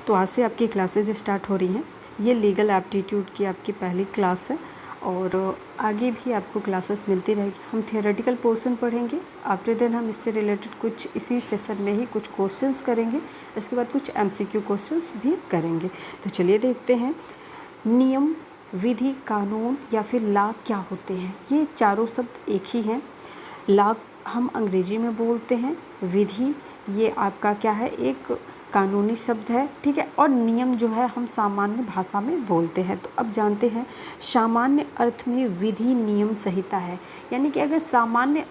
तो आज से आपकी क्लासेज स्टार्ट हो रही हैं। ये लीगल एप्टीट्यूड की आपकी पहली क्लास है और आगे भी आपको क्लासेस मिलती रहेगी। हम थियोरेटिकल पोर्शन पढ़ेंगे, आफ्टर देन हम इससे रिलेटेड कुछ इसी सेशन में ही कुछ क्वेश्चंस करेंगे, इसके बाद कुछ एमसीक्यू क्वेश्चंस भी करेंगे। तो चलिए देखते हैं, नियम, विधि, कानून या फिर लॉ क्या होते हैं। ये चारों शब्द एक ही हैं। लॉ हम अंग्रेजी में बोलते हैं, विधि ये आपका क्या है, एक कानूनी शब्द है, ठीक है, और नियम जो है हम सामान्य भाषा में बोलते हैं। तो अब जानते हैं, सामान्य अर्थ में विधि नियम संहिता है, यानी कि अगर सामान्य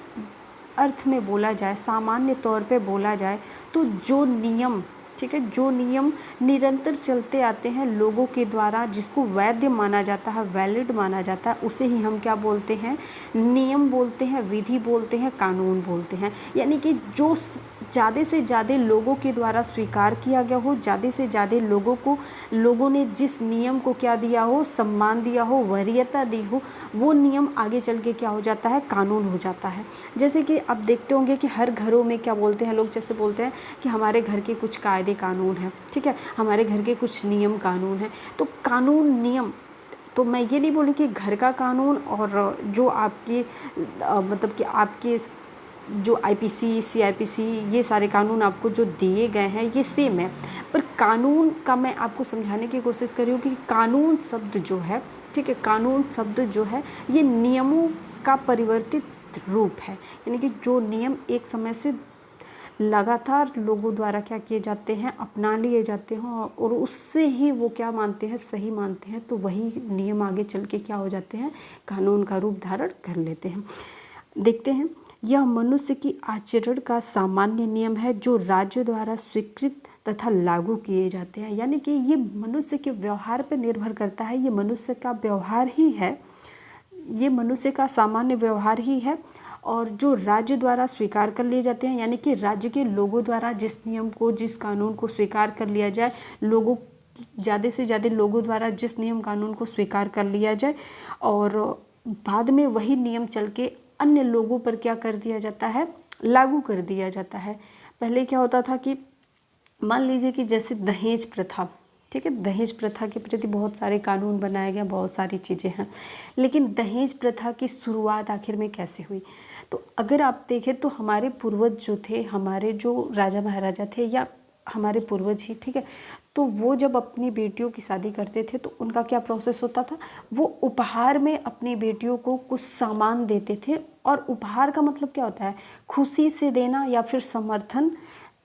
अर्थ में बोला जाए, सामान्य तौर पे बोला जाए तो जो नियम, ठीक है, जो नियम निरंतर चलते आते हैं लोगों के द्वारा, जिसको वैध माना जाता है, वैलिड माना जाता है, उसे ही हम क्या बोलते हैं, नियम बोलते हैं, विधि बोलते हैं, कानून बोलते हैं। यानी कि जो ज़्यादा से ज़्यादा लोगों के द्वारा स्वीकार किया गया हो, ज़्यादा से ज़्यादा लोगों ने जिस नियम को क्या दिया हो, सम्मान दिया हो, वरीयता दी हो, वो नियम आगे चल के क्या हो जाता है, कानून हो जाता है। जैसे कि आप देखते होंगे कि हर घरों में क्या बोलते हैं लोग, जैसे बोलते हैं कि हमारे घर के कुछ कायदे कानून हैं, ठीक है, हमारे घर के कुछ नियम कानून हैं। तो कानून नियम, तो मैं ये नहीं बोली कि घर का कानून और जो आपके मतलब कि आपके जो आईपीसी, सीआरपीसी, ये सारे कानून आपको जो दिए गए हैं ये सेम है। पर कानून का मैं आपको समझाने की कोशिश कर रही हूँ कि कानून शब्द जो है, ठीक है, कानून शब्द जो है ये नियमों का परिवर्तित रूप है। यानी कि जो नियम एक समय से लगातार लोगों द्वारा क्या किए जाते हैं, अपना लिए जाते हैं और उससे ही वो क्या मानते हैं, सही मानते हैं, तो वही नियम आगे चल के क्या हो जाते हैं, कानून का रूप धारण कर लेते हैं। देखते हैं, यह मनुष्य की आचरण का सामान्य नियम है जो राज्य द्वारा स्वीकृत तथा लागू किए जाते हैं। यानी कि ये मनुष्य के व्यवहार पर निर्भर करता है, ये मनुष्य का व्यवहार ही है, ये मनुष्य का सामान्य व्यवहार ही है और जो राज्य द्वारा स्वीकार कर लिए जाते हैं। यानी कि राज्य के लोगों द्वारा जिस नियम को, जिस कानून को स्वीकार कर लिया जाए, लोगों ज़्यादा से ज़्यादा लोगों द्वारा जिस नियम कानून को स्वीकार कर लिया जाए और बाद में वही नियम चल के अन्य लोगों पर क्या कर दिया जाता है, लागू कर दिया जाता है। पहले क्या होता था कि मान लीजिए कि जैसे दहेज प्रथा, ठीक है, दहेज प्रथा के प्रति बहुत सारे कानून बनाए गए, बहुत सारी चीज़ें हैं, लेकिन दहेज प्रथा की शुरुआत आखिर में कैसे हुई। तो अगर आप देखें तो हमारे पूर्वज जो थे, हमारे जो राजा महाराजा थे या हमारे पूर्वज ही, ठीक है, तो वो जब अपनी बेटियों की शादी करते थे तो उनका क्या प्रोसेस होता था, वो उपहार में अपनी बेटियों को कुछ सामान देते थे। और उपहार का मतलब क्या होता है, खुशी से देना या फिर समर्थन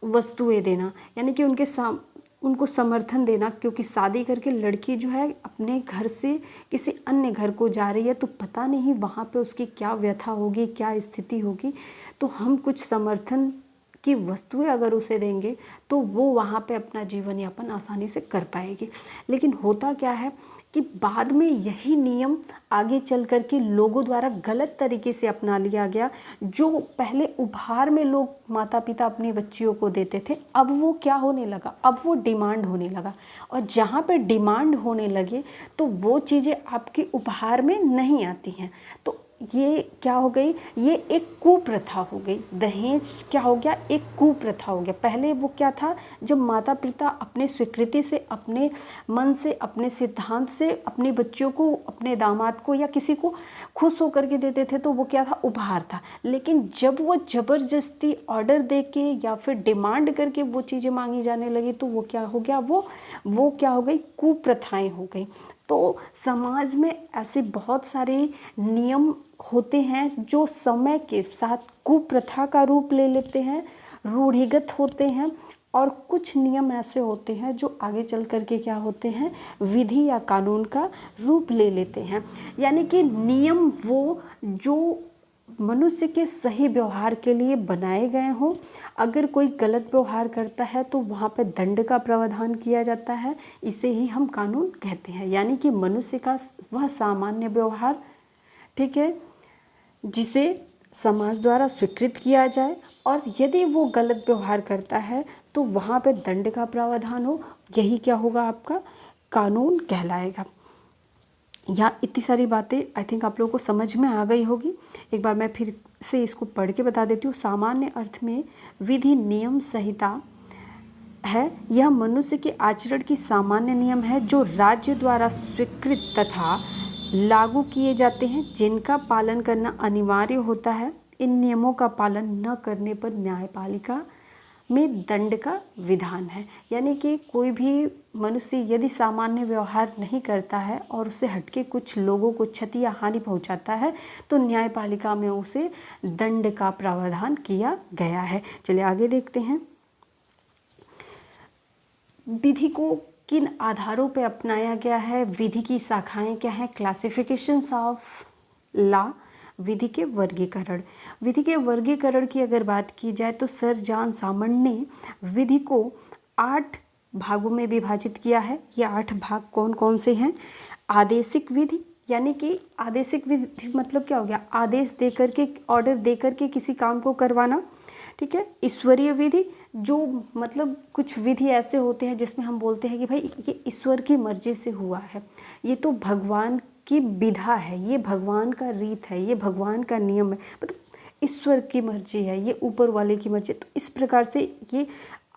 वस्तुएं देना, यानी कि उनको समर्थन देना, क्योंकि शादी करके लड़की जो है अपने घर से किसी अन्य घर को जा रही है तो पता नहीं वहाँ पे उसकी क्या व्यथा होगी, क्या स्थिति होगी। तो हम कुछ समर्थन की वस्तुएं अगर उसे देंगे तो वो वहाँ पे अपना जीवन यापन आसानी से कर पाएगी। लेकिन होता क्या है कि बाद में यही नियम आगे चल कर के लोगों द्वारा गलत तरीके से अपना लिया गया। जो पहले उपहार में लोग माता पिता अपनी बच्चियों को देते थे, अब वो क्या होने लगा, अब वो डिमांड होने लगा। और जहाँ पे डिमांड होने लगे तो वो चीज़ें आपके उपहार में नहीं आती हैं। तो ये क्या हो गई, ये एक कुप्रथा हो गई। दहेज क्या हो गया, एक कुप्रथा हो गया। पहले वो क्या था, जब माता पिता अपने स्वीकृति से, अपने मन से, अपने सिद्धांत से अपनी बच्चियों को, अपने दामाद को या किसी को खुश होकर के देते थे तो वो क्या था, उपहार था। लेकिन जब वो ज़बरदस्ती ऑर्डर दे के या फिर डिमांड करके वो चीज़ें मांगी जाने लगी तो वो क्या हो गया, वो क्या हो गई, कुप्रथाएं हो गई। तो समाज में ऐसे बहुत सारे नियम होते हैं जो समय के साथ कुप्रथा का रूप ले लेते हैं, रूढ़िगत होते हैं, और कुछ नियम ऐसे होते हैं जो आगे चल कर के क्या होते हैं, विधि या कानून का रूप ले लेते हैं। यानी कि नियम वो जो मनुष्य के सही व्यवहार के लिए बनाए गए हों। अगर कोई गलत व्यवहार करता है तो वहाँ पर दंड का प्रावधान किया जाता है, इसे ही हम कानून कहते हैं। यानी कि मनुष्य का वह सामान्य व्यवहार, ठीक है, जिसे समाज द्वारा स्वीकृत किया जाए, और यदि वो गलत व्यवहार करता है तो वहाँ पे दंड का प्रावधान हो, यही क्या होगा, आपका कानून कहलाएगा। यहाँ इतनी सारी बातें आई थिंक आप लोगों को समझ में आ गई होगी। एक बार मैं फिर से इसको पढ़ के बता देती हूँ। सामान्य अर्थ में विधि, नियम, संहिता है, यह मनुष्य के आचरण की सामान्य नियम है जो राज्य द्वारा स्वीकृत तथा लागू किए जाते हैं, जिनका पालन करना अनिवार्य होता है। इन नियमों का पालन न करने पर न्यायपालिका में दंड का विधान है। यानी कि कोई भी मनुष्य यदि सामान्य व्यवहार नहीं करता है और उससे हटके कुछ लोगों को क्षति या हानि पहुंचाता है तो न्यायपालिका में उसे दंड का प्रावधान किया गया है। चलिए आगे देखते हैं। विधि को किन आधारों पर अपनाया गया है? विधि की शाखाएं क्या हैं? क्लासिफिकेशंस ऑफ लॉ, विधि के वर्गीकरण। विधि के वर्गीकरण की अगर बात की जाए तो सर जॉन सामंड ने विधि को 8 भागों में विभाजित किया है। ये 8 भाग कौन कौन से हैं? आदेशिक विधि, यानी कि आदेशिक विधि मतलब क्या हो गया? आदेश दे करके, ऑर्डर दे करके किसी काम को करवाना। ठीक है। ईश्वरीय विधि, जो मतलब कुछ विधि ऐसे होते हैं जिसमें हम बोलते हैं कि भाई ये ईश्वर की मर्जी से हुआ है, ये तो भगवान की विधा है, ये भगवान का रीत है, ये भगवान का नियम है, मतलब ईश्वर की मर्जी है, ये ऊपर वाले की मर्जी है। तो इस प्रकार से ये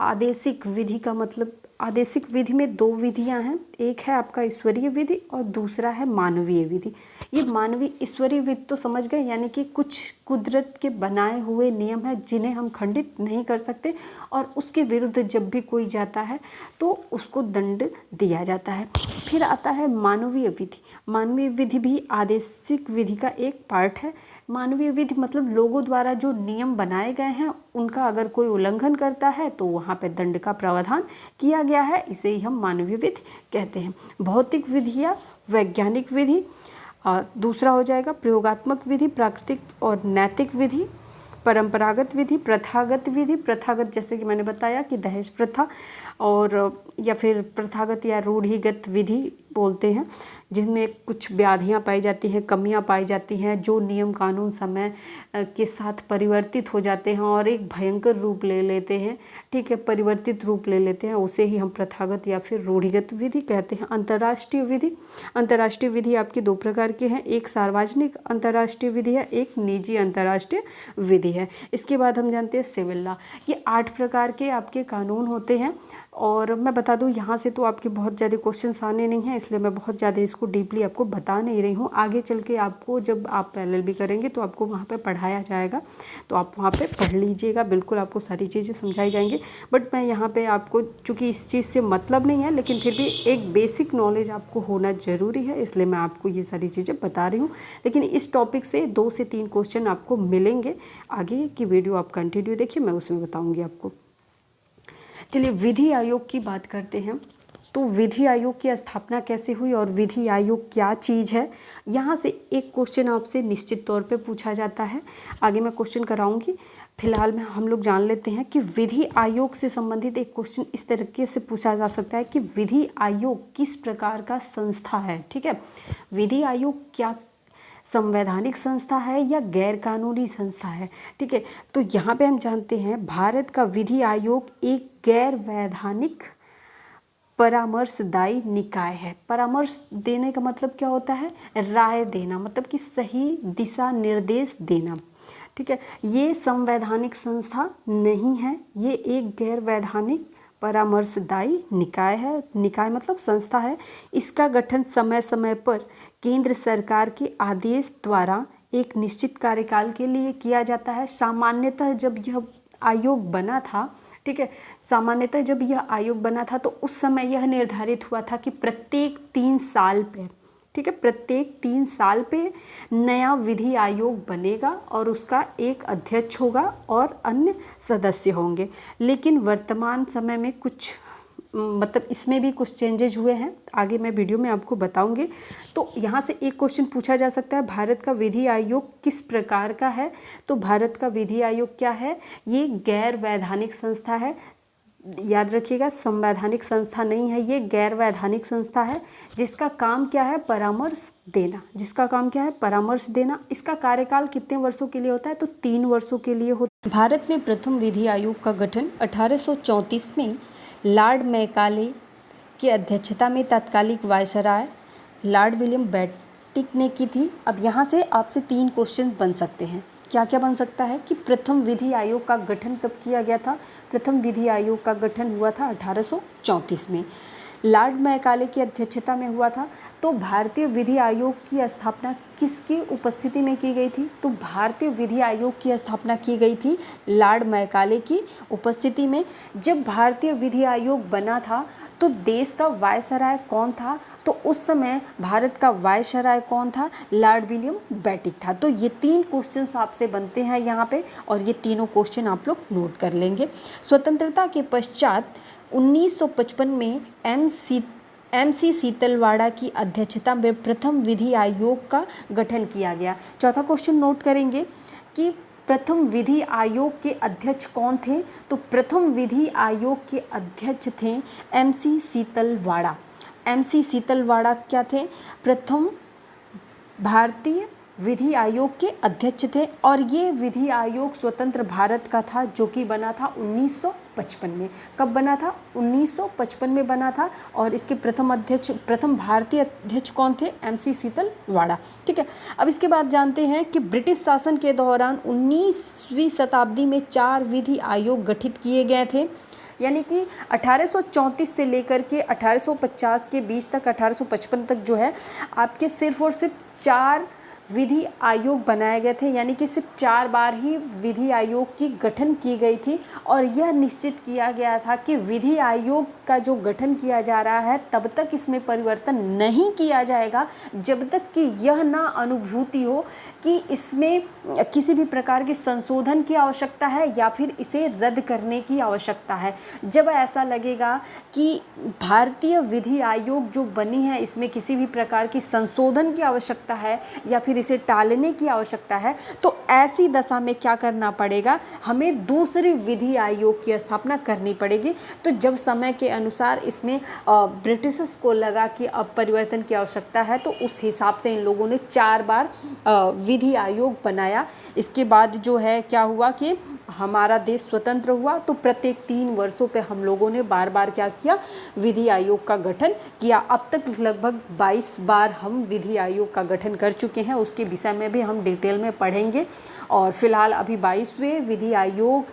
आदेशिक विधि का मतलब, आदेशिक विधि में 2 विधियां हैं, एक है आपका ईश्वरीय विधि और दूसरा है मानवीय विधि। ये मानवीय ईश्वरीय विधि तो समझ गए, यानी कि कुछ कुदरत के बनाए हुए नियम हैं जिन्हें हम खंडित नहीं कर सकते और उसके विरुद्ध जब भी कोई जाता है तो उसको दंड दिया जाता है। फिर आता है मानवीय विधि। मानवीय विधि भी आदेशिक विधि का एक पार्ट है। मानवीय विधि मतलब लोगों द्वारा जो नियम बनाए गए हैं उनका अगर कोई उल्लंघन करता है तो वहाँ पे दंड का प्रावधान किया गया है, इसे ही हम मानवीय विधि कहते हैं। भौतिक विधि या वैज्ञानिक विधि, दूसरा हो जाएगा प्रयोगात्मक विधि, प्राकृतिक और नैतिक विधि, परंपरागत विधि, प्रथागत विधि। प्रथागत जैसे कि मैंने बताया कि दहेज प्रथा, और या फिर प्रथागत या रूढ़िगत विधि बोलते हैं, जिनमें कुछ व्याधियां पाई जाती हैं, कमियां पाई जाती हैं, जो नियम कानून समय के साथ परिवर्तित हो जाते हैं और एक भयंकर रूप ले लेते हैं। ठीक है, परिवर्तित रूप ले लेते हैं, उसे ही हम प्रथागत या फिर रूढ़िगत विधि कहते हैं। अंतर्राष्ट्रीय विधि, अंतर्राष्ट्रीय विधि आपके 2 प्रकार के हैं, एक सार्वजनिक अंतर्राष्ट्रीय विधि है, एक निजी अंतर्राष्ट्रीय विधि है। इसके बाद हम जानते हैं सिविल लॉ। ये 8 प्रकार के आपके कानून होते हैं और मैं बता दूं यहाँ से तो आपके बहुत ज़्यादा क्वेश्चंस आने नहीं हैं, इसलिए मैं बहुत ज़्यादा इसको डीपली आपको बता नहीं रही हूँ। आगे चल के आपको जब आप LLB करेंगे तो आपको वहाँ पे पढ़ाया जाएगा, तो आप वहाँ पे पढ़ लीजिएगा, बिल्कुल आपको सारी चीज़ें समझाई जाएंगी। बट मैं यहाँ पे आपको, चूँकि इस चीज़ से मतलब नहीं है लेकिन फिर भी एक बेसिक नॉलेज आपको होना ज़रूरी है, इसलिए मैं आपको ये सारी चीज़ें बता रही हूँ। लेकिन इस टॉपिक से 2 से 3 क्वेश्चन आपको मिलेंगे। आगे की वीडियो आप कंटिन्यू देखिए, मैं उसमें बताऊँगी आपको। चलिए विधि आयोग की बात करते हैं। तो विधि आयोग की स्थापना कैसे हुई और विधि आयोग क्या चीज़ है, यहाँ से एक क्वेश्चन आपसे निश्चित तौर पे पूछा जाता है। आगे मैं क्वेश्चन कराऊंगी, फिलहाल में हम लोग जान लेते हैं कि विधि आयोग से संबंधित एक क्वेश्चन इस तरीके से पूछा जा सकता है कि विधि आयोग किस प्रकार का संस्था है। ठीक है, विधि आयोग क्या संवैधानिक संस्था है या गैर कानूनी संस्था है। ठीक है, तो यहाँ पे हम जानते हैं भारत का विधि आयोग एक गैर वैधानिक परामर्शदायी निकाय है। परामर्श देने का मतलब क्या होता है? राय देना, मतलब कि सही दिशा निर्देश देना। ठीक है, ये संवैधानिक संस्था नहीं है, ये एक गैर वैधानिक परामर्शदायी निकाय है। निकाय मतलब संस्था है। इसका गठन समय समय पर केंद्र सरकार के आदेश द्वारा एक निश्चित कार्यकाल के लिए किया जाता है। सामान्यतः जब यह आयोग बना था, ठीक है, सामान्यतः जब यह आयोग बना था तो उस समय यह निर्धारित हुआ था कि प्रत्येक 3 साल पे, ठीक है, प्रत्येक 3 साल पे नया विधि आयोग बनेगा और उसका एक अध्यक्ष होगा और अन्य सदस्य होंगे। लेकिन वर्तमान समय में कुछ मतलब इसमें भी कुछ चेंजेज हुए हैं, आगे मैं वीडियो में आपको बताऊंगी। तो यहाँ से एक क्वेश्चन पूछा जा सकता है, भारत का विधि आयोग किस प्रकार का है? तो भारत का विधि आयोग क्या है? ये गैर वैधानिक संस्था है। याद रखिएगा, संवैधानिक संस्था नहीं है, ये गैर वैधानिक संस्था है जिसका काम क्या है? परामर्श देना। जिसका काम क्या है? परामर्श देना। इसका कार्यकाल कितने वर्षों के लिए होता है? तो 3 वर्षों के लिए होता है। भारत में प्रथम विधि आयोग का गठन 1834 में लॉर्ड मैकाले की अध्यक्षता में तत्कालिक वायसराय लॉर्ड विलियम बेंटिक ने की थी। अब यहाँ से आपसे 3 क्वेश्चन बन सकते हैं क्या क्या बन सकता है कि प्रथम विधि आयोग का गठन कब किया गया था। प्रथम विधि आयोग का गठन हुआ था 1834 में, लॉर्ड मैकाले की अध्यक्षता में हुआ था। तो भारतीय विधि आयोग की स्थापना किसकी उपस्थिति में की गई थी, तो भारतीय विधि आयोग की स्थापना की गई थी लॉर्ड मैकाले की उपस्थिति में। जब भारतीय विधि आयोग बना था तो देश का वायसराय कौन था, तो उस समय भारत का वायसराय कौन था, लॉर्ड विलियम बेटिक था। तो ये 3 क्वेश्चंस आपसे बनते हैं यहाँ पे, और ये तीनों क्वेश्चन आप लोग नोट कर लेंगे। स्वतंत्रता के पश्चात 1955 में MC सीतलवाड़ा की अध्यक्षता में प्रथम विधि आयोग का गठन किया गया। चौथा क्वेश्चन नोट करेंगे कि प्रथम विधि आयोग के अध्यक्ष कौन थे, तो प्रथम विधि आयोग के अध्यक्ष थे MC सीतलवाड़ा। MC सीतलवाड़ा क्या थे, प्रथम भारतीय विधि आयोग के अध्यक्ष थे, और ये विधि आयोग स्वतंत्र भारत का था जो कि बना था 1955 में। कब बना था, 1955 में बना था, और इसके प्रथम भारतीय अध्यक्ष कौन थे, MC सीतलवाड़ा। ठीक है, अब इसके बाद जानते हैं कि ब्रिटिश शासन के दौरान 19वीं शताब्दी में 4 विधि आयोग गठित किए गए थे, यानी कि 1834 से लेकर के 1850 के बीच तक, 1855 तक जो है आपके सिर्फ और सिर्फ 4 विधि आयोग बनाए गए थे, यानी कि सिर्फ 4 बार ही विधि आयोग की गठन की गई थी। और यह निश्चित किया गया था कि विधि आयोग का जो गठन किया जा रहा है तब तक इसमें परिवर्तन नहीं किया जाएगा जब तक कि यह ना अनुभूति हो कि इसमें किसी भी प्रकार के संशोधन की आवश्यकता है या फिर इसे रद्द करने की आवश्यकता है। जब ऐसा लगेगा कि भारतीय विधि आयोग जो बनी है इसमें किसी भी प्रकार की संशोधन की आवश्यकता है या फिर इसे टालने की आवश्यकता है, तो ऐसी दशा में क्या करना पड़ेगा, हमें दूसरी विधि आयोग की स्थापना करनी पड़ेगी। तो जब समय के अनुसार इसमें ब्रिटिशर्स को लगा कि अब परिवर्तन की आवश्यकता है, तो उस हिसाब से इन लोगों ने 4 बार विधि आयोग बनाया। इसके बाद जो है क्या हुआ कि हमारा देश स्वतंत्र हुआ, तो प्रत्येक 3 वर्षों पे हम लोगों ने बार बार क्या किया, विधि आयोग का गठन किया। अब तक लगभग 22 बार हम विधि आयोग का गठन कर चुके हैं, उसके विषय में भी हम डिटेल में पढ़ेंगे। और फिलहाल अभी 22वें विधि आयोग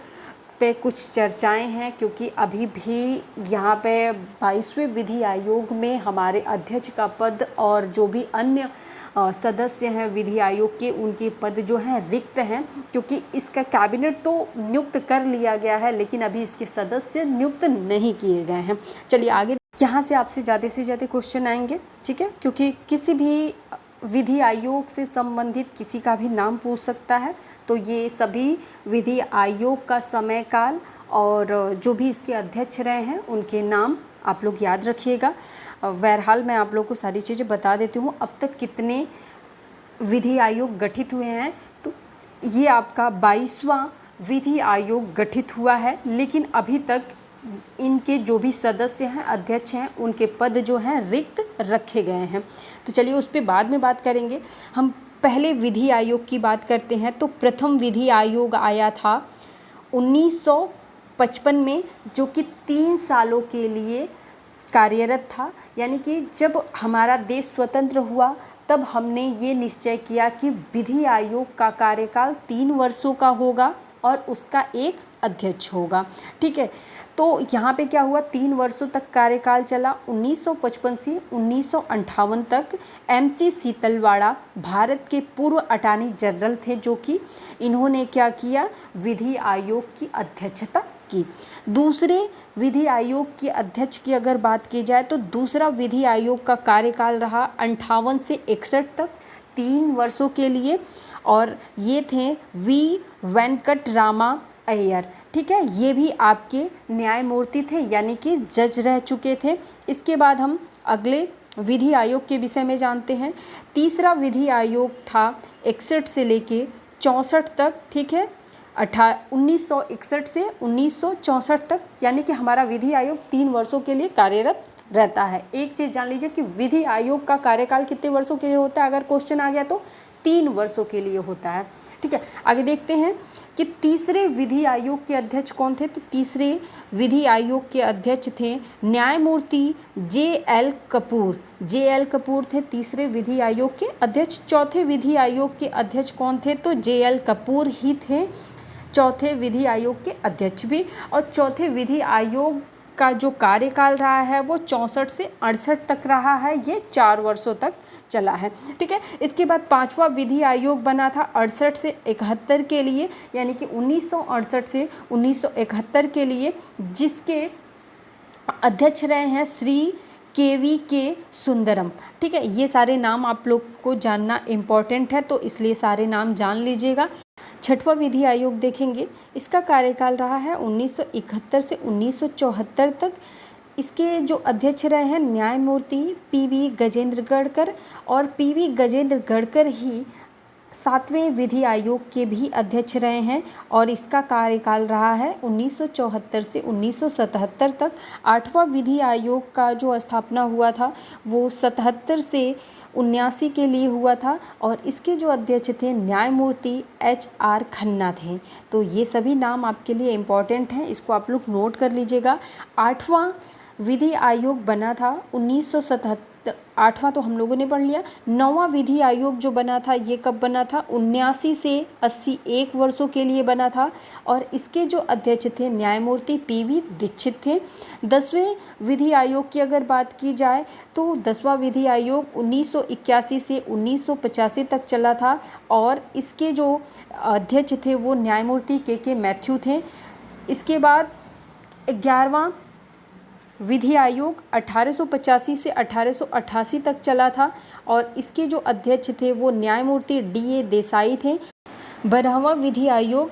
पे कुछ चर्चाएं हैं, क्योंकि अभी भी यहाँ पे 22वें विधि आयोग में हमारे अध्यक्ष का पद और जो भी अन्य सदस्य हैं विधि आयोग के, उनके पद जो हैं रिक्त हैं, क्योंकि इसका कैबिनेट तो नियुक्त कर लिया गया है लेकिन अभी इसके सदस्य नियुक्त नहीं किए गए हैं। चलिए आगे, यहाँ से आपसे ज़्यादा से ज़्यादा क्वेश्चन आएंगे, ठीक है, क्योंकि किसी भी विधि आयोग से संबंधित किसी का भी नाम पूछ सकता है। तो ये सभी विधि आयोग का समय काल और जो भी इसके अध्यक्ष रहे हैं उनके नाम आप लोग याद रखिएगा। बहरहाल मैं आप लोग को सारी चीज़ें बता देती हूँ। अब तक कितने विधि आयोग गठित हुए हैं, तो ये आपका 22वां विधि आयोग गठित हुआ है, लेकिन अभी तक इनके जो भी सदस्य हैं, अध्यक्ष हैं, उनके पद जो हैं रिक्त रखे गए हैं। तो चलिए उस पर बाद में बात करेंगे। हम पहले विधि आयोग की बात करते हैं। तो प्रथम विधि आयोग आया था 1955 में, जो कि 3 सालों के लिए कार्यरत था। यानी कि जब हमारा देश स्वतंत्र हुआ तब हमने ये निश्चय किया कि विधि आयोग का कार्यकाल 3 वर्षों का होगा और उसका एक अध्यक्ष होगा। ठीक है, तो यहाँ पे क्या हुआ, 3 वर्षों तक कार्यकाल चला। 1955 से 1958 तक MC सीतलवाड़ा भारत के पूर्व अटॉर्नी जनरल थे, जो कि इन्होंने क्या किया, विधि आयोग की अध्यक्षता की। दूसरे विधि आयोग के अध्यक्ष की अगर बात की जाए तो दूसरा विधि आयोग का कार्यकाल रहा 58 से 61 तक, 3 वर्षों के लिए, और ये थे V वेंकटरामा अय्यर। ठीक है, ये भी आपके न्यायमूर्ति थे, यानी कि जज रह चुके थे। इसके बाद हम अगले विधि आयोग के विषय में जानते हैं। तीसरा विधि आयोग था 61 से लेके 64 तक। ठीक है, 1961 से 1964 तक, यानी कि हमारा विधि आयोग 3 वर्षों के लिए कार्यरत रहता है। एक चीज़ जान लीजिए कि विधि आयोग का कार्यकाल कितने वर्षों के लिए होता है, अगर क्वेश्चन आ गया तो 3 वर्षों के लिए होता है। ठीक है, आगे देखते हैं कि तीसरे विधि आयोग के अध्यक्ष कौन थे। तो तीसरे विधि आयोग के अध्यक्ष थे न्यायमूर्ति जे.एल. कपूर। जे.एल. कपूर थे तीसरे विधि आयोग के अध्यक्ष। चौथे विधि आयोग के अध्यक्ष कौन थे, तो जे.एल. कपूर ही थे चौथे विधि आयोग के अध्यक्ष भी। और चौथे विधि आयोग का जो कार्यकाल रहा है वो 64 से 68 तक रहा है, ये 4 वर्षों तक चला है। ठीक है, इसके बाद पांचवा विधि आयोग बना था 68 से 71 के लिए, यानी कि 1968 से 1971 के लिए, जिसके अध्यक्ष रहे हैं श्री के सुंदरम। ठीक है, ये सारे नाम आप लोग को जानना इम्पॉर्टेंट है, तो इसलिए सारे नाम जान लीजिएगा। छठवां विधि आयोग देखेंगे, इसका कार्यकाल रहा है 1971 से 1974 तक। इसके जो अध्यक्ष रहे हैं न्यायमूर्ति पी.वी. गजेंद्र गढ़कर, और पी.वी. गजेंद्र गढ़कर ही 7वें विधि आयोग के भी अध्यक्ष रहे हैं, और इसका कार्यकाल रहा है 1974 से 1977 तक। 8वां विधि आयोग का जो स्थापना हुआ था वो 77 से 79 के लिए हुआ था, और इसके जो अध्यक्ष थे न्यायमूर्ति H.R. खन्ना थे। तो ये सभी नाम आपके लिए इम्पॉर्टेंट हैं, इसको आप लोग नोट कर लीजिएगा। 8वां विधि आयोग बना था 1977, 8वां तो हम लोगों ने पढ़ लिया। 9वां विधि आयोग जो बना था ये कब बना था, 79 से 81 वर्षों के लिए बना था, और इसके जो अध्यक्ष थे न्यायमूर्ति पी.वी. दीक्षित थे। 10वें विधि आयोग की अगर बात की जाए तो 10वां विधि आयोग 1981 से 1985 तक चला था, और इसके जो अध्यक्ष थे वो न्यायमूर्ति के मैथ्यू थे। इसके बाद 11वां विधि आयोग 1885 से 1888 तक चला था, और इसके जो अध्यक्ष थे वो न्यायमूर्ति डी.ए. देसाई थे। 12वां विधि आयोग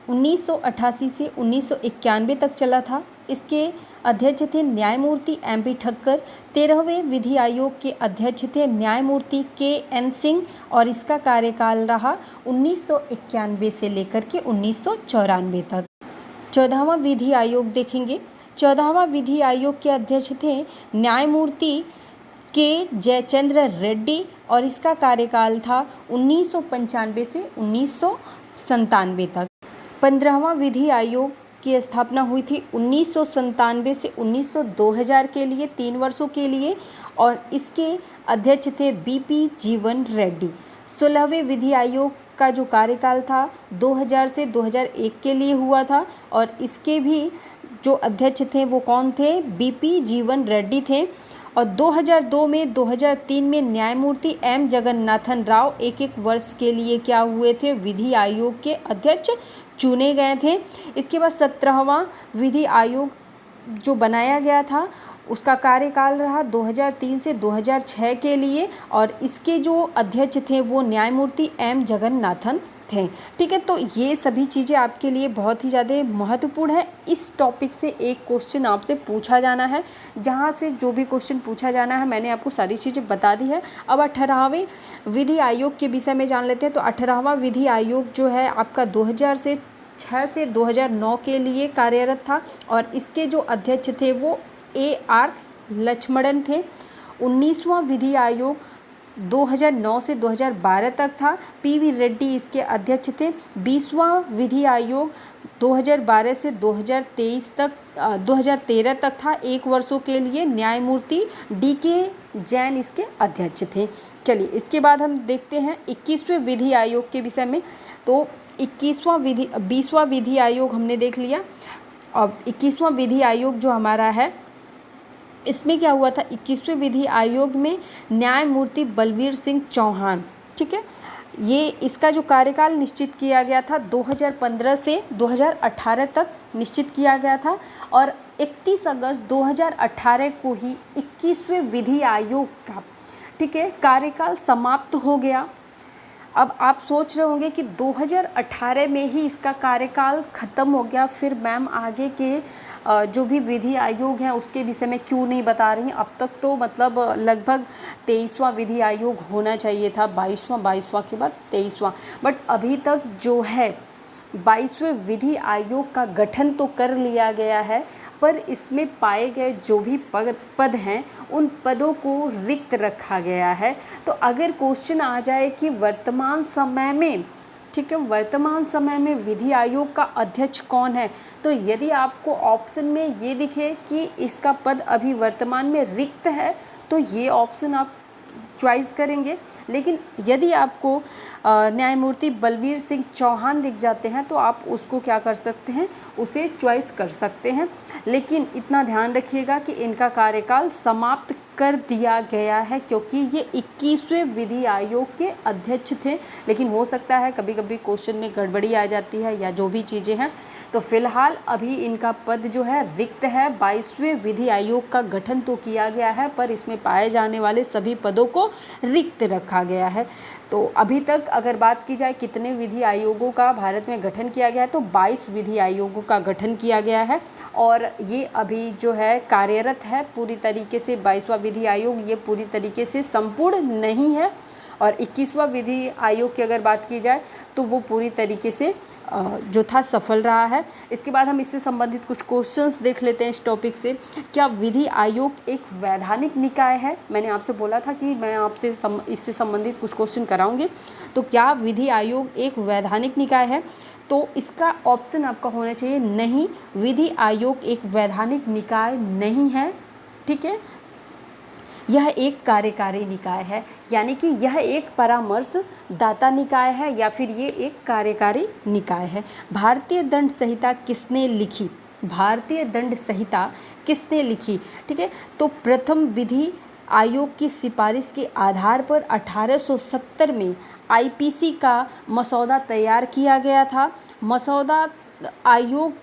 1988 से 1991 तक चला था, इसके अध्यक्ष थे न्यायमूर्ति एम.पी. ठक्कर। 13वें विधि आयोग के अध्यक्ष थे न्यायमूर्ति के.एन. सिंह, और इसका कार्यकाल रहा 1991 से लेकर के 1994 तक। 14वां विधि आयोग देखेंगे, 14वां विधि आयोग के अध्यक्ष थे न्यायमूर्ति के जयचंद्र रेड्डी, और इसका कार्यकाल था 1995 से 1997 तक। 15वां विधि आयोग की स्थापना हुई थी 1997 से 2000 के लिए, 3 वर्षों के लिए, और इसके अध्यक्ष थे बी.पी. जीवन रेड्डी। 16वें विधि आयोग का जो कार्यकाल था 2000 से 2001 के लिए हुआ था, और इसके भी जो अध्यक्ष थे वो कौन थे, बी.पी. जीवन रेड्डी थे। और 2002 में 2003 में न्यायमूर्ति एम. जगन्नाथन राव एक वर्ष के लिए क्या हुए थे, विधि आयोग के अध्यक्ष चुने गए थे। इसके बाद 17वां विधि आयोग जो बनाया गया था उसका कार्यकाल रहा 2003 से 2006 के लिए, और इसके जो अध्यक्ष थे वो न्यायमूर्ति एम. जगन्नाथन थे। ठीक है, तो ये सभी चीज़ें आपके लिए बहुत ही ज़्यादा महत्वपूर्ण है। इस टॉपिक से एक क्वेश्चन आपसे पूछा जाना है, जहाँ से जो भी क्वेश्चन पूछा जाना है मैंने आपको सारी चीज़ें बता दी है। अब 18वें विधि आयोग के विषय में जान लेते हैं। तो 18वां विधि आयोग जो है आपका 2006 से 2009 के लिए कार्यरत था, और इसके जो अध्यक्ष थे वो ए.आर. लक्ष्मणन थे। 19वां विधि आयोग 2009 से 2012 तक था, पी.वी. रेड्डी इसके अध्यक्ष थे। 20वां विधि आयोग 2012 से 2013 तक था, 1 वर्षों के लिए, न्यायमूर्ति डी.के. जैन इसके अध्यक्ष थे। चलिए इसके बाद हम देखते हैं 21वें विधि आयोग के विषय में। तो 20वां विधि आयोग हमने देख लिया। अब 21वां विधि आयोग जो हमारा है इसमें क्या हुआ था, 21वें विधि आयोग में न्यायमूर्ति बलवीर सिंह चौहान, ठीक है, ये इसका जो कार्यकाल निश्चित किया गया था 2015 से 2018 तक निश्चित किया गया था, और 31 अगस्त 2018 को ही 21वें विधि आयोग का, ठीक है, कार्यकाल समाप्त हो गया। अब आप सोच रहे होंगे कि 2018 में ही इसका कार्यकाल ख़त्म हो गया, फिर मैम आगे के जो भी विधि आयोग हैं उसके विषय में क्यों नहीं बता रही हैं। अब तक तो मतलब लगभग 23वां विधि आयोग होना चाहिए था, 22वां के बाद 23वां, बट अभी तक जो है 22वें विधि आयोग का गठन तो कर लिया गया है, पर इसमें पाए गए जो भी पद हैं उन पदों को रिक्त रखा गया है। तो अगर क्वेश्चन आ जाए कि वर्तमान समय में, ठीक है, वर्तमान समय में विधि आयोग का अध्यक्ष कौन है, तो यदि आपको ऑप्शन में ये दिखे कि इसका पद अभी वर्तमान में रिक्त है तो ये ऑप्शन आप चॉइस करेंगे। लेकिन यदि आपको न्यायमूर्ति बलवीर सिंह चौहान दिख जाते हैं तो आप उसको क्या कर सकते हैं, उसे चॉइस कर सकते हैं। लेकिन इतना ध्यान रखिएगा कि इनका कार्यकाल समाप्त कर दिया गया है, क्योंकि ये 21वें विधि आयोग के अध्यक्ष थे। लेकिन हो सकता है कभी कभी क्वेश्चन में गड़बड़ी आ जाती है या जो भी चीज़ें हैं, तो फिलहाल अभी इनका पद जो है रिक्त है। 22वें विधि आयोग का गठन तो किया गया है, पर इसमें पाए जाने वाले सभी पदों को रिक्त रखा गया है। तो अभी तक अगर बात की जाए कितने विधि आयोगों का भारत में गठन किया गया है, तो 22 विधि आयोगों का गठन किया गया है और ये अभी जो है कार्यरत है पूरी तरीके से। 22वां विधि आयोग ये पूरी तरीके से संपूर्ण नहीं है, और 21वां विधि आयोग की अगर बात की जाए तो वो पूरी तरीके से जो था सफल रहा है। इसके बाद हम इससे संबंधित कुछ क्वेश्चंस देख लेते हैं इस टॉपिक से। क्या विधि आयोग एक वैधानिक निकाय है? मैंने आपसे बोला था कि मैं आपसे इससे संबंधित कुछ क्वेश्चन कराऊंगी। तो क्या विधि आयोग एक वैधानिक निकाय है? तो इसका ऑप्शन आपका होना चाहिए नहीं, विधि आयोग एक वैधानिक निकाय नहीं है। ठीक है, यह एक कार्यकारी निकाय है, यानी कि यह एक परामर्श दाता निकाय है या फिर ये एक कार्यकारी निकाय है। भारतीय दंड संहिता किसने लिखी? भारतीय दंड संहिता किसने लिखी? ठीक है, तो प्रथम विधि आयोग की सिफारिश के आधार पर 1870 में आईपीसी का मसौदा तैयार किया गया था। मसौदा आयोग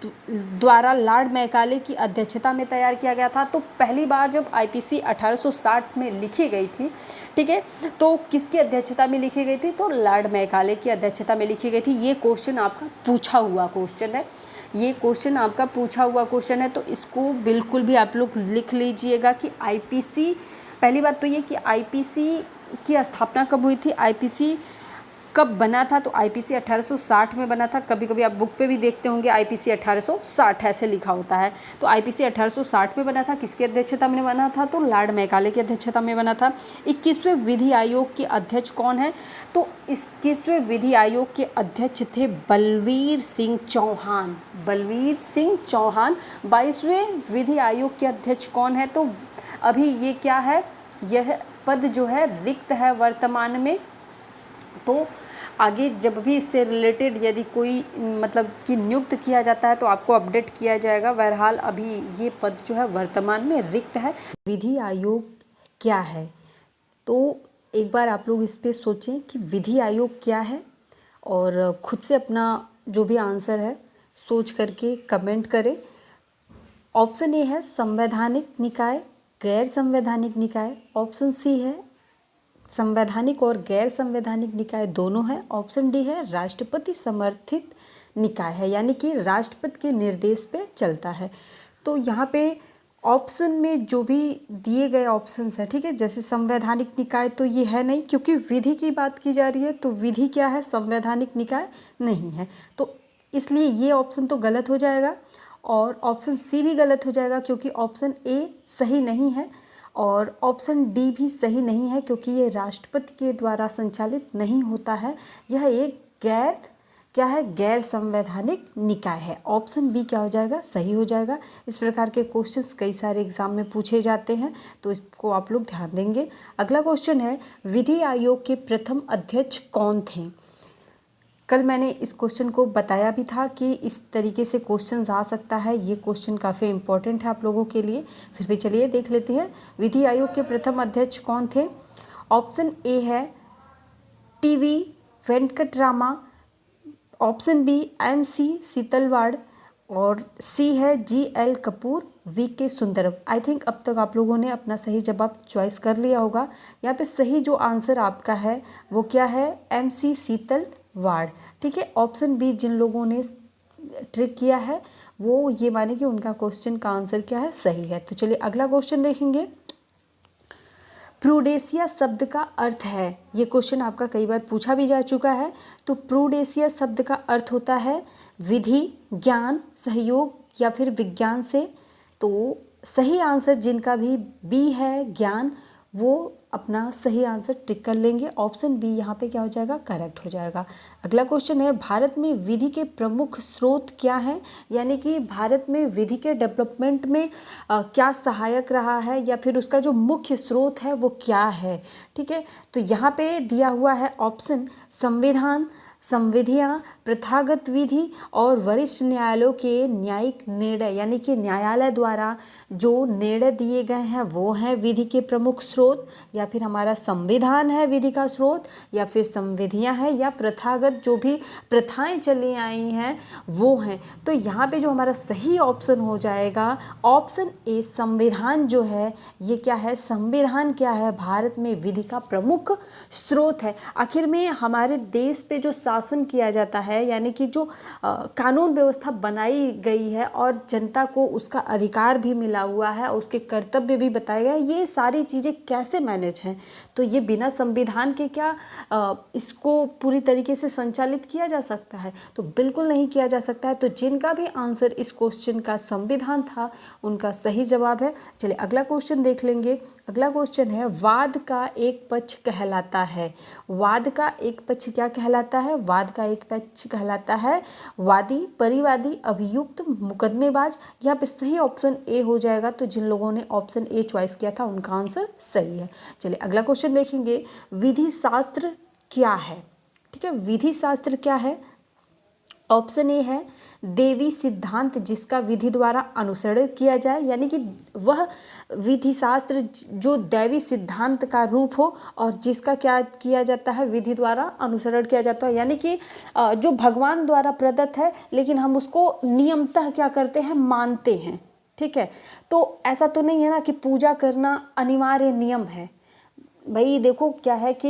द्वारा लॉर्ड मैकाले की अध्यक्षता में तैयार किया गया था। तो पहली बार जब आईपीसी 1860 में लिखी गई थी, ठीक है, तो किसकी अध्यक्षता में लिखी गई थी? तो लॉर्ड मैकाले की अध्यक्षता में लिखी गई थी। ये क्वेश्चन आपका पूछा हुआ क्वेश्चन है, ये क्वेश्चन आपका पूछा हुआ क्वेश्चन है, तो इसको बिल्कुल भी आप लोग लिख लीजिएगा कि आईपीसी, पहली बात तो ये कि आईपीसी की स्थापना कब हुई थी, आईपीसी कब बना था? तो आईपीसी 1860 में बना था। कभी कभी आप बुक पे भी देखते होंगे आईपीसी 1860 ऐसे लिखा होता है। तो आईपीसी 1860 में बना था। किसकी अध्यक्षता में बना था? तो लॉर्ड मैकाले की अध्यक्षता में बना था। 21वें विधि आयोग के अध्यक्ष कौन है? तो 21वें विधि आयोग के अध्यक्ष थे बलवीर सिंह चौहान। बलवीर सिंह चौहान 22वें विधि आयोग के अध्यक्ष कौन है? तो अभी ये क्या है, यह पद जो है रिक्त है वर्तमान में। तो आगे जब भी इससे रिलेटेड यदि कोई मतलब कि नियुक्त किया जाता है तो आपको अपडेट किया जाएगा। बहरहाल अभी ये पद जो है वर्तमान में रिक्त है। विधि आयोग क्या है? तो एक बार आप लोग इस पे सोचें कि विधि आयोग क्या है और खुद से अपना जो भी आंसर है सोच करके कमेंट करें। ऑप्शन ए है संवैधानिक निकाय, गैर संवैधानिक निकाय। ऑप्शन सी है संवैधानिक और गैर संवैधानिक निकाय दोनों है। ऑप्शन डी है राष्ट्रपति समर्थित निकाय है, यानी कि राष्ट्रपति के निर्देश पे चलता है। तो यहाँ पे ऑप्शन में जो भी दिए गए ऑप्शंस है, ठीक है, जैसे संवैधानिक निकाय तो ये है नहीं, क्योंकि विधि की बात की जा रही है, तो विधि क्या है, संवैधानिक निकाय नहीं है। तो इसलिए ये ऑप्शन तो गलत हो जाएगा और ऑप्शन सी भी गलत हो जाएगा, क्योंकि ऑप्शन ए सही नहीं है और ऑप्शन डी भी सही नहीं है, क्योंकि ये राष्ट्रपति के द्वारा संचालित नहीं होता है। यह एक गैर संवैधानिक निकाय है। ऑप्शन बी क्या हो जाएगा, सही हो जाएगा। इस प्रकार के क्वेश्चंस कई सारे एग्जाम में पूछे जाते हैं, तो इसको आप लोग ध्यान देंगे। अगला क्वेश्चन है, विधि आयोग के प्रथम अध्यक्ष कौन थे? कल मैंने इस क्वेश्चन को बताया भी था कि इस तरीके से क्वेश्चंस आ सकता है। ये क्वेश्चन काफ़ी इंपॉर्टेंट है आप लोगों के लिए। फिर भी चलिए देख लेते हैं, विधि आयोग के प्रथम अध्यक्ष कौन थे? ऑप्शन ए है TV Venkatarama, option B MC Setalvad और सी है जीएल कपूर, वी के सुंदरम। आई थिंक अब तक आप लोगों ने अपना सही जवाब चॉइस कर लिया होगा। यहाँ पे सही जो आंसर आपका है वो क्या है, एमसी सीतलवाड़। ठीक है, ऑप्शन बी जिन लोगों ने ट्रिक किया है वो ये माने कि उनका क्वेश्चन का आंसर क्या है, सही है। तो चलिए अगला क्वेश्चन देखेंगे। प्रूडेशिया शब्द का अर्थ है, ये क्वेश्चन आपका कई बार पूछा भी जा चुका है। तो प्रूडेशिया शब्द का अर्थ होता है विधि, ज्ञान, सहयोग या फिर विज्ञान से। तो सही आंसर जिनका भी बी है, ज्ञान, वो अपना सही आंसर टिक कर लेंगे। ऑप्शन बी यहाँ पे क्या हो जाएगा, करेक्ट हो जाएगा। अगला क्वेश्चन है, भारत में विधि के प्रमुख स्रोत क्या हैं, यानी कि भारत में विधि के डेवलपमेंट में क्या सहायक रहा है या फिर उसका जो मुख्य स्रोत है वो क्या है। ठीक है, तो यहाँ पे दिया हुआ है ऑप्शन संविधान, संविधियाँ, प्रथागत विधि और वरिष्ठ न्यायालयों के न्यायिक निर्णय, यानी कि न्यायालय द्वारा जो निर्णय दिए गए हैं वो हैं विधि के प्रमुख स्रोत, या फिर हमारा संविधान है विधि का स्रोत, या फिर संविधियाँ हैं, या प्रथागत जो भी प्रथाएं चली आई हैं वो हैं। तो यहाँ पे जो हमारा सही ऑप्शन हो जाएगा ऑप्शन ए, संविधान जो है ये क्या है, संविधान क्या है, भारत में विधि का प्रमुख स्रोत है। आखिर में हमारे देश पे जो शासन किया जाता है, यानी कि जो कानून व्यवस्था बनाई गई है और जनता को उसका अधिकार भी मिला हुआ है, उसके कर्तव्य भी बताए गए, ये सारी चीज़ें कैसे मैनेज हैं। तो ये बिना संविधान के क्या इसको पूरी तरीके से संचालित किया जा सकता है, तो बिल्कुल नहीं किया जा सकता है। तो जिनका भी आंसर इस क्वेश्चन का संविधान था उनका सही जवाब है। चलिए अगला क्वेश्चन देख लेंगे। अगला क्वेश्चन है, वाद का एक पक्ष कहलाता है। वाद का एक पक्ष क्या कहलाता है, वाद का एक पक्ष कहलाता है वादी, परिवादी, अभियुक्त, मुकदमेबाज। यहाँ पे सही ऑप्शन ए हो जाएगा। तो जिन लोगों ने ऑप्शन ए चॉइस किया था उनका आंसर सही है। चलिए अगला क्वेश्चन देखेंगे, विधि शास्त्र क्या है। ठीक है, विधि शास्त्र क्या है, ऑप्शन ए है देवी सिद्धांत जिसका विधि द्वारा अनुसरण किया जाए, यानी कि वह विधि शास्त्र जो दैवी सिद्धांत का रूप हो और जिसका क्या किया जाता है, विधि द्वारा अनुसरण किया जाता है, यानी कि जो भगवान द्वारा प्रदत्त है लेकिन हम उसको नियमतः क्या करते हैं, मानते हैं। ठीक है, तो ऐसा तो नहीं है ना कि पूजा करना अनिवार्य नियम है। भाई देखो क्या है कि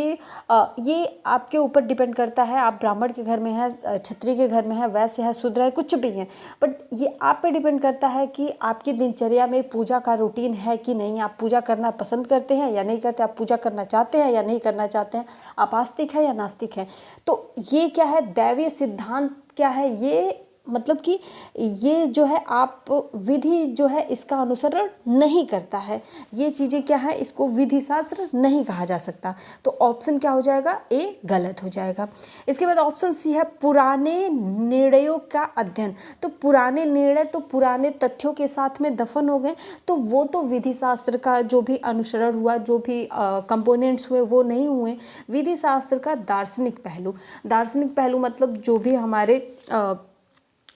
ये आपके ऊपर डिपेंड करता है, आप ब्राह्मण के घर में है, क्षत्रिय के घर में है, वैश्य है, शूद्र है, कुछ भी है, बट ये आप पे डिपेंड करता है कि आपकी दिनचर्या में पूजा का रूटीन है कि नहीं, आप पूजा करना पसंद करते हैं या नहीं करते, आप पूजा करना चाहते हैं या नहीं करना चाहते हैं, आप आस्तिक है या नास्तिक है। तो ये क्या है, दैवीय सिद्धांत क्या है, ये मतलब कि ये जो है आप विधि जो है इसका अनुसरण नहीं करता है, ये चीज़ें क्या है, इसको विधि शास्त्र नहीं कहा जा सकता। तो ऑप्शन क्या हो जाएगा, ए गलत हो जाएगा। इसके बाद ऑप्शन सी है पुराने निर्णयों का अध्ययन। तो पुराने निर्णय तो पुराने तथ्यों के साथ में दफन हो गए, तो वो तो विधि शास्त्र का जो भी अनुसरण हुआ, जो भी कंपोनेंट्स हुए वो नहीं हुए। विधि शास्त्र का दार्शनिक पहलू, दार्शनिक पहलू मतलब जो भी हमारे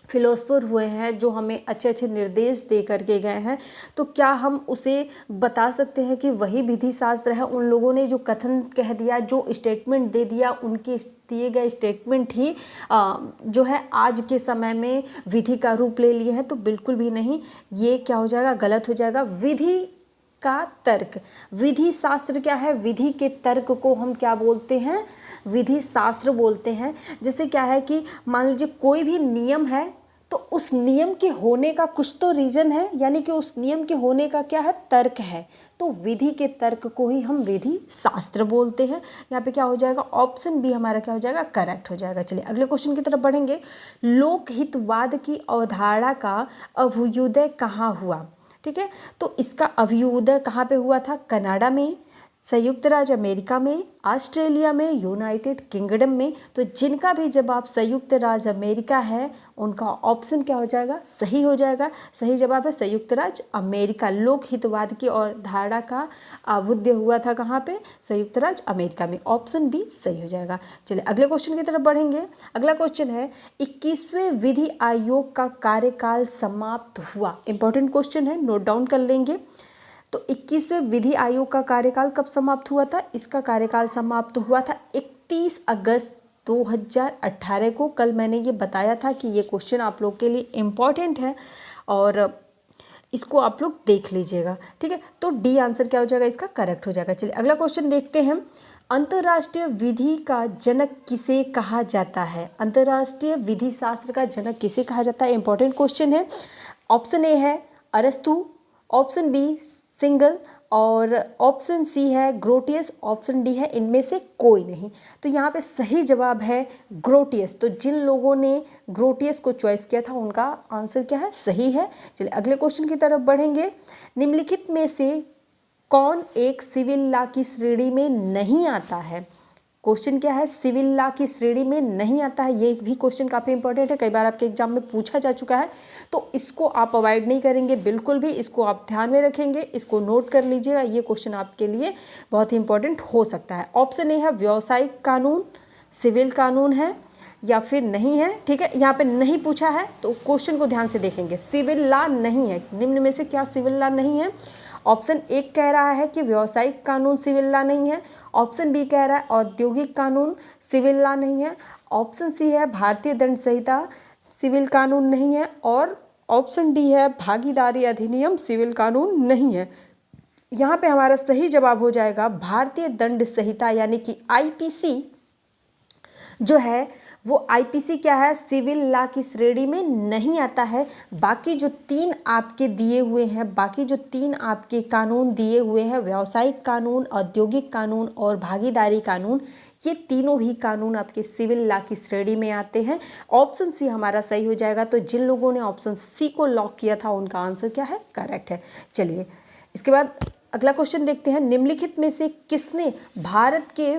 फिलोसफर हुए हैं जो हमें अच्छे अच्छे निर्देश दे करके गए हैं, तो क्या हम उसे बता सकते हैं कि वही विधि शास्त्र है। उन लोगों ने जो कथन कह दिया, जो स्टेटमेंट दे दिया, उनके दिए गए स्टेटमेंट ही जो है आज के समय में विधि का रूप ले लिए हैं, तो बिल्कुल भी नहीं, ये क्या हो जाएगा, गलत हो जाएगा। विधि का तर्क, विधि शास्त्र क्या है, विधि के तर्क को हम क्या बोलते हैं, विधि शास्त्र बोलते हैं। जैसे क्या है कि मान लीजिए कोई भी नियम है, तो उस नियम के होने का कुछ तो रीजन है, यानी कि उस नियम के होने का क्या है, तर्क है। तो विधि के तर्क को ही हम विधि शास्त्र बोलते हैं। यहाँ पे क्या हो जाएगा, ऑप्शन बी हमारा क्या हो जाएगा, करेक्ट हो जाएगा। चलिए अगले क्वेश्चन की तरफ बढ़ेंगे। लोकहितवाद की अवधारणा का अभ्युदय कहाँ हुआ। ठीक है, तो इसका अभ्युदय कहाँ पे हुआ था, कनाडा में, संयुक्त राज्य अमेरिका में, ऑस्ट्रेलिया में, यूनाइटेड किंगडम में। तो जिनका भी जवाब संयुक्त राज्य अमेरिका है उनका ऑप्शन क्या हो जाएगा, सही हो जाएगा। सही जवाब है संयुक्त राज्य अमेरिका। लोकहितवाद की अवधारणा का अभ्युदय हुआ था कहाँ पे, संयुक्त राज्य अमेरिका में। ऑप्शन बी सही हो जाएगा। चलिए अगले क्वेश्चन की तरफ बढ़ेंगे। अगला क्वेश्चन है, 21वें विधि आयोग का कार्यकाल समाप्त हुआ। इंपॉर्टेंट क्वेश्चन है, नोट डाउन कर लेंगे। तो 21वें विधि आयोग का कार्यकाल कब समाप्त हुआ था, इसका कार्यकाल समाप्त हुआ था 31 अगस्त 2018 को। कल मैंने ये बताया था कि ये क्वेश्चन आप लोग के लिए इम्पॉर्टेंट है और इसको आप लोग देख लीजिएगा। ठीक है, तो डी आंसर क्या हो जाएगा, इसका करेक्ट हो जाएगा। चलिए अगला क्वेश्चन देखते हैं। अंतर्राष्ट्रीय विधि का जनक किसे कहा जाता है। अंतर्राष्ट्रीय विधि शास्त्र का जनक किसे कहा जाता है, इंपॉर्टेंट क्वेश्चन है। ऑप्शन ए है अरस्तु, ऑप्शन बी सिंगल, और ऑप्शन सी है ग्रोटियस, ऑप्शन डी है इनमें से कोई नहीं। तो यहाँ पे सही जवाब है ग्रोटियस। तो जिन लोगों ने ग्रोटियस को चॉइस किया था उनका आंसर क्या है, सही है। चलिए अगले क्वेश्चन की तरफ बढ़ेंगे। निम्नलिखित में से कौन एक सिविल लॉ की श्रेणी में नहीं आता है? क्वेश्चन क्या है, सिविल लॉ की श्रेणी में नहीं आता है। ये भी क्वेश्चन काफ़ी इंपॉर्टेंट है, कई बार आपके एग्जाम में पूछा जा चुका है, तो इसको आप अवॉइड नहीं करेंगे बिल्कुल भी, इसको आप ध्यान में रखेंगे, इसको नोट कर लीजिएगा। ये क्वेश्चन आपके लिए बहुत ही इंपॉर्टेंट हो सकता है। ऑप्शन ए है व्यावसायिक कानून, सिविल कानून है या फिर नहीं है। ठीक है, यहाँ पे नहीं पूछा है तो क्वेश्चन को ध्यान से देखेंगे। सिविल लॉ नहीं है, निम्न में से क्या सिविल लॉ नहीं है? ऑप्शन एक कह रहा है कि व्यावसायिक कानून सिविल लॉ नहीं है। ऑप्शन बी कह रहा है औद्योगिक कानून सिविल लॉ नहीं है। ऑप्शन सी है भारतीय दंड संहिता सिविल कानून नहीं है। और ऑप्शन डी है भागीदारी अधिनियम सिविल कानून नहीं है। यहाँ पे हमारा सही जवाब हो जाएगा भारतीय दंड संहिता, यानी कि आईपीसी जो है वो आईपीसी क्या है, सिविल लॉ की श्रेणी में नहीं आता है। बाकी जो तीन आपके दिए हुए हैं, बाकी जो तीन आपके कानून दिए हुए हैं, व्यावसायिक कानून, औद्योगिक कानून और भागीदारी कानून, ये तीनों ही कानून आपके सिविल लॉ की श्रेणी में आते हैं। ऑप्शन सी हमारा सही हो जाएगा। तो जिन लोगों ने ऑप्शन सी को लॉक किया था उनका आंसर क्या है, करेक्ट है। चलिए इसके बाद अगला क्वेश्चन देखते हैं। निम्नलिखित में से किसने भारत के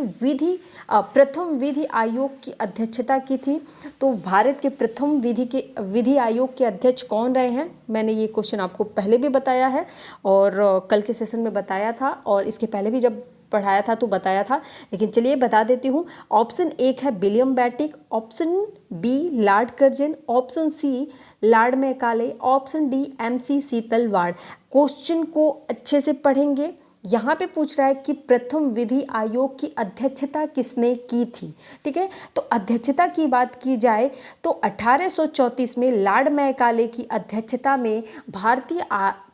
प्रथम विधि आयोग की अध्यक्षता की थी? तो भारत के प्रथम विधि आयोग के अध्यक्ष कौन रहे हैं? मैंने ये क्वेश्चन आपको पहले भी बताया है और कल के सेशन में बताया था, और इसके पहले भी जब पढ़ाया था तो बताया था, लेकिन चलिए बता देती हूँ। ऑप्शन एक है William Bentinck, option B Lord Curzon, option C Lord Macaulay, option D MC Setalvad. Question को अच्छे से पढ़ेंगे। यहाँ पे पूछ रहा है कि प्रथम विधि आयोग की अध्यक्षता किसने की थी। ठीक है, तो अध्यक्षता की बात की जाए तो 1834 में लॉर्ड मैकाले की अध्यक्षता में भारतीय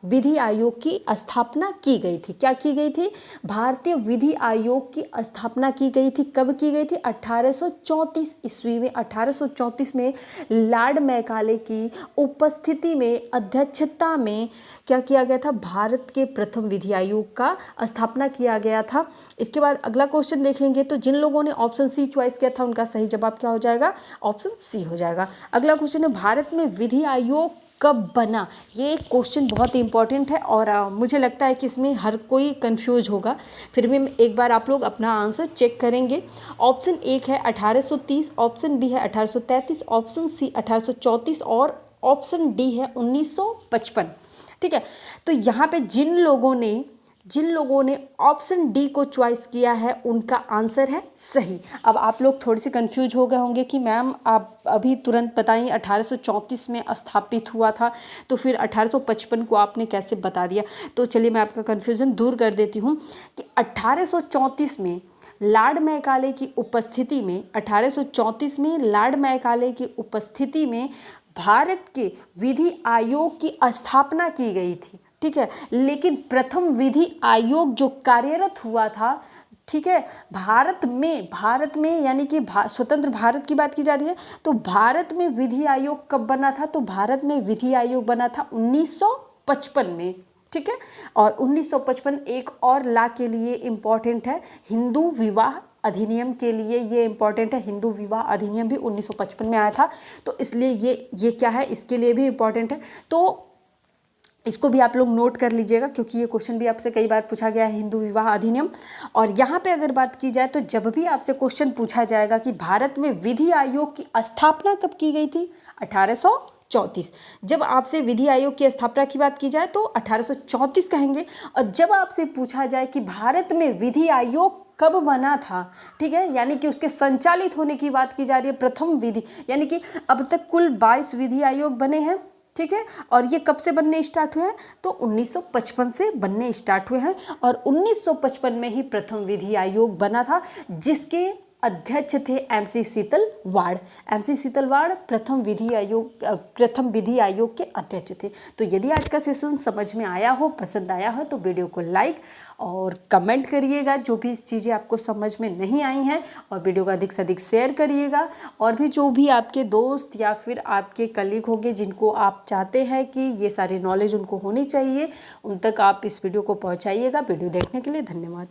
विधि आयोग की स्थापना की गई थी। क्या की गई थी? भारतीय विधि आयोग की स्थापना की गई थी। कब की गई थी? 1834 ईस्वी में। 1834 में लॉर्ड मैकाले की उपस्थिति में, अध्यक्षता में क्या किया गया था? भारत के प्रथम विधि आयोग का स्थापना किया गया था। इसके बाद अगला क्वेश्चन देखेंगे। तो जिन लोगों ने ऑप्शन सी चॉइस किया था उनका सही जवाब क्या हो जाएगा? ऑप्शन सी हो जाएगा। अगला क्वेश्चन है भारत में विधि आयोग कब बना? ये क्वेश्चन बहुत ही इंपॉर्टेंट है और मुझे लगता है कि इसमें हर कोई कंफ्यूज होगा, फिर भी एक बार आप लोग अपना आंसर चेक करेंगे। ऑप्शन एक है 1830, ऑप्शन बी है 1833, ऑप्शन सी 1834 और ऑप्शन डी है 1955। ठीक है, तो यहाँ पे जिन लोगों ने ऑप्शन डी को चॉइस किया है उनका आंसर है सही। अब आप लोग थोड़े से कंफ्यूज हो गए होंगे कि मैम आप अभी तुरंत बताइए 1834 में स्थापित हुआ था, तो फिर 1855 को आपने कैसे बता दिया? तो चलिए मैं आपका कंफ्यूजन दूर कर देती हूँ कि 1834 में लॉर्ड मैकाले की उपस्थिति में, 1834 में लॉर्ड मैकाले की उपस्थिति में भारत के विधि आयोग की स्थापना की गई थी। ठीक है, लेकिन प्रथम विधि आयोग जो कार्यरत हुआ था, ठीक है, भारत में यानी कि स्वतंत्र भारत की बात की जा रही है, तो भारत में विधि आयोग कब बना था? तो भारत में विधि आयोग बना था 1955 में। ठीक है, और 1955 एक और लॉ के लिए इम्पॉर्टेंट है, हिंदू विवाह अधिनियम के लिए ये इम्पॉर्टेंट है। हिंदू विवाह अधिनियम भी 1955 में आया था, तो इसलिए ये क्या है, इसके लिए भी इम्पॉर्टेंट है। तो इसको भी आप लोग नोट कर लीजिएगा क्योंकि ये क्वेश्चन भी आपसे कई बार पूछा गया है, हिंदू विवाह अधिनियम। और यहाँ पे अगर बात की जाए तो जब भी आपसे क्वेश्चन पूछा जाएगा कि भारत में विधि आयोग की स्थापना कब की गई थी, 1834। जब आपसे विधि आयोग की स्थापना की बात की जाए तो 1834 कहेंगे। और जब आपसे पूछा जाए कि भारत में विधि आयोग कब बना था, ठीक है, यानी कि उसके संचालित होने की बात की जा रही है, प्रथम विधि, यानी कि अब तक कुल 22 विधि आयोग बने हैं। ठीक है, और ये कब से बनने स्टार्ट हुए हैं? तो 1955 से बनने स्टार्ट हुए हैं और 1955 में ही प्रथम विधि आयोग बना था, जिसके अध्यक्ष थे MC शीतलवाड़। MC शीतलवाड़ प्रथम विधि आयोग के अध्यक्ष थे। तो यदि आज का सेशन समझ में आया हो, पसंद आया हो तो वीडियो को लाइक और कमेंट करिएगा जो भी चीज़ें आपको समझ में नहीं आई हैं, और वीडियो को अधिक से अधिक शेयर करिएगा। और भी जो भी आपके दोस्त या फिर आपके कलीग होंगे जिनको आप चाहते हैं कि ये सारी नॉलेज उनको होनी चाहिए, उन तक आप इस वीडियो को पहुंचाइएगा। वीडियो देखने के लिए धन्यवाद।